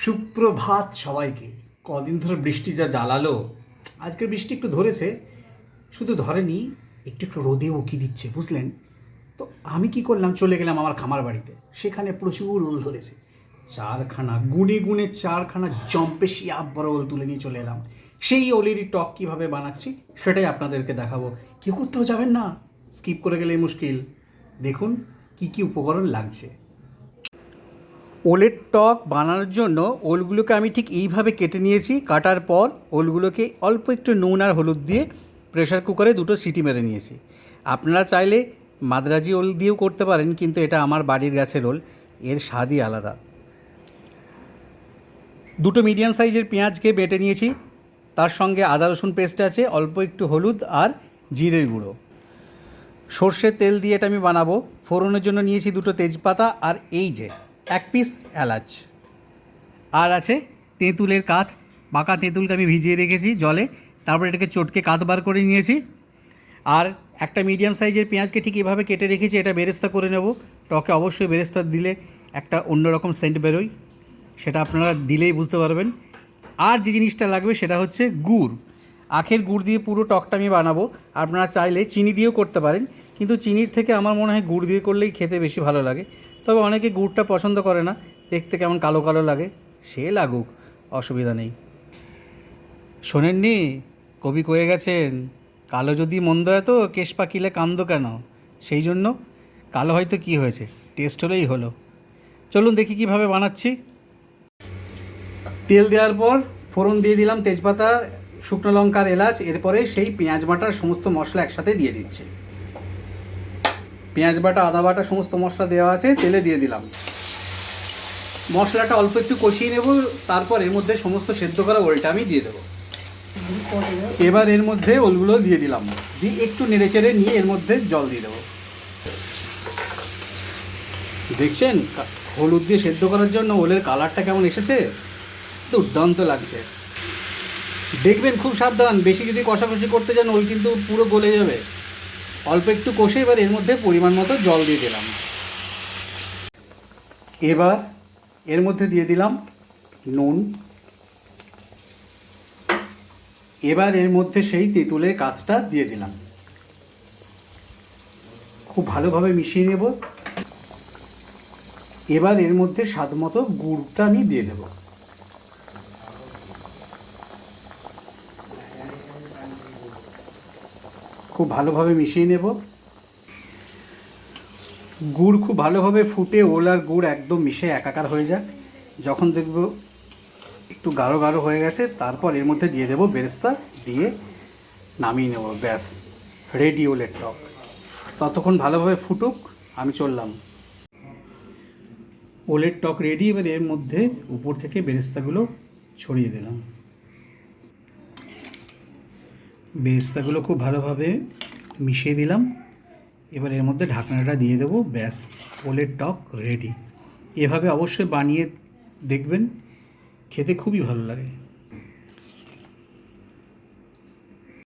সুপ্রভাত সবাইকে। কদিন ধরে বৃষ্টি যা জ্বালালো, আজকের বৃষ্টি একটু ধরেছে, শুধু ধরেনি, একটু একটু রোদে উকি দিচ্ছে, বুঝলেন তো। আমি কি করলাম, চলে গেলাম আমার খামার বাড়িতে। সেখানে প্রচুর ওল ধরেছে, গুনে গুনে চারখানা জম্পেশিয়া বড় ওল তুলে নিয়ে চলে এলাম। সেই ওলেরই টক কীভাবে বানাচ্ছি সেটাই আপনাদেরকে দেখাবো। কেউ করতেও যাবেন না, স্কিপ করে গেলে মুশকিল। দেখুন কি কি উপকরণ লাগছে। ওলের টক বানানোর জন্য ওলগুলোকে আমি ঠিক এইভাবে কেটে নিয়েছি। কাটার পর ওলগুলোকে অল্প একটু নুন আর হলুদ দিয়ে প্রেশার কুকারে 2টো সিটি মেরে নিয়েছি। আপনারা চাইলে মাদ্রাজি ওল দিয়েও করতে পারেন, কিন্তু এটা আমার বাড়ির গাছের ওল, এর স্বাদই আলাদা। 2টো মিডিয়াম সাইজের পেঁয়াজকে বেটে নিয়েছি, তার সঙ্গে আদা রসুন পেস্ট আছে, অল্প একটু হলুদ আর জিরের গুঁড়ো। সর্ষের তেল দিয়ে এটা আমি বানাবো। ফোড়নের জন্য নিয়েছি 2টো তেজপাতা আর এই যে 1 পিস এলাচ। আর আছে তেঁতুলের কাঠ, পাকা তেঁতুলকে আমি ভিজিয়ে রেখেছি জলে, তারপর এটাকে চটকে কাঠ বার করে নিয়েছি। আর একটা মিডিয়াম সাইজের পেঁয়াজকে ঠিক এভাবে কেটে রেখেছি, এটা বেরেস্তা করে নেব। টকে অবশ্যই বেরেস্তা দিলে একটা অন্যরকম সেন্ট বেরোয়, সেটা আপনারা দিলেই বুঝতে পারবেন। আর যে জিনিসটা লাগবে সেটা হচ্ছে গুড়। আখের গুড় দিয়ে পুরো টকটা আমি বানাবো। আপনারা চাইলে চিনি দিয়েও করতে পারেন, কিন্তু চিনির থেকে আমার মনে হয় গুড় দিয়ে করলেই খেতে বেশি ভালো লাগে। তবে অনেকে গুড়টা পছন্দ করে না, দেখতে কেমন কালো কালো লাগে, সে লাগুক, অসুবিধা নেই। শোনেননি, কবি কয়ে গেছেন, কালো যদি মন্দ এত কেশ পাকিলে কান্দ কেন। সেই জন্য কালো হয়তো কি হয়েছে, টেস্ট হলেই হলো। চলুন দেখি কিভাবে বানাচ্ছি। তেল দেওয়ার পর ফোড়ন দিয়ে দিলাম তেজপাতা, শুকনো লঙ্কার এলাচ। এরপরে সেই পেঁয়াজ বাটার সমস্ত মশলা একসাথে দিয়ে দিচ্ছি। পেঁয়াজ বাটা, আদা বাটা সমস্ত মশলা দেওয়া আছে, তেলে দিয়ে দিলাম। মশলাটা অল্প একটু কষিয়ে নেব, তারপর এর মধ্যে সমস্ত সেদ্ধ করা ওলটা আমি দিয়ে দেবো। এবার এর মধ্যে ওলগুলো দিয়ে দিলাম, দিয়ে একটু নেড়ে চেড়ে নিয়ে এর মধ্যে জল দিয়ে দেবো। দেখছেন হলুদ দিয়ে সেদ্ধ করার জন্য ওলের কালারটা কেমন এসেছে, দুর্দান্ত লাগছে। দেখবেন খুব সাবধান, বেশি যদি কষাকষি করতে যান ওল কিন্তু পুরো গলে যাবে। অল্প একটু কষে এবার এর মধ্যে পরিমাণ মতো জল দিয়ে দিলাম। এবার এর মধ্যে দিয়ে দিলাম নুন। এবার এর মধ্যে সেই তেঁতুলের কাঠটা দিয়ে দিলাম, খুব ভালোভাবে মিশিয়ে নেব। এবার এর মধ্যে স্বাদ মতো গুড়টা আমি দিয়ে দেব। খুব ভালোভাবে মিশিয়ে নেব। গুড় খুব ভালোভাবে ফুটে ওল আর গুড় একদম মিশে একাকার হয়ে যাক। যখন দেখব একটু গাঢ় গাঢ় হয়ে গেছে, তারপর এর মধ্যে দিয়ে দেবো বেরেস্তা, দিয়ে নামিয়ে নেব। ব্যাস, রেডি ওলের টক। ততক্ষণ ভালোভাবে ফুটুক, আমি চললাম। ওলের টক রেডি। এবার এর মধ্যে উপর থেকে বেরেস্তাগুলো ছড়িয়ে দিলাম। বেরেস্তাগুলো খুব ভালোভাবে মিশিয়ে দিলাম। এবার এর মধ্যে ঢাকনাটা দিয়ে দেবো। ব্যাস, ওলের টক রেডি। এভাবে অবশ্যই বানিয়ে দেখবেন, খেতে খুবই ভালো লাগে।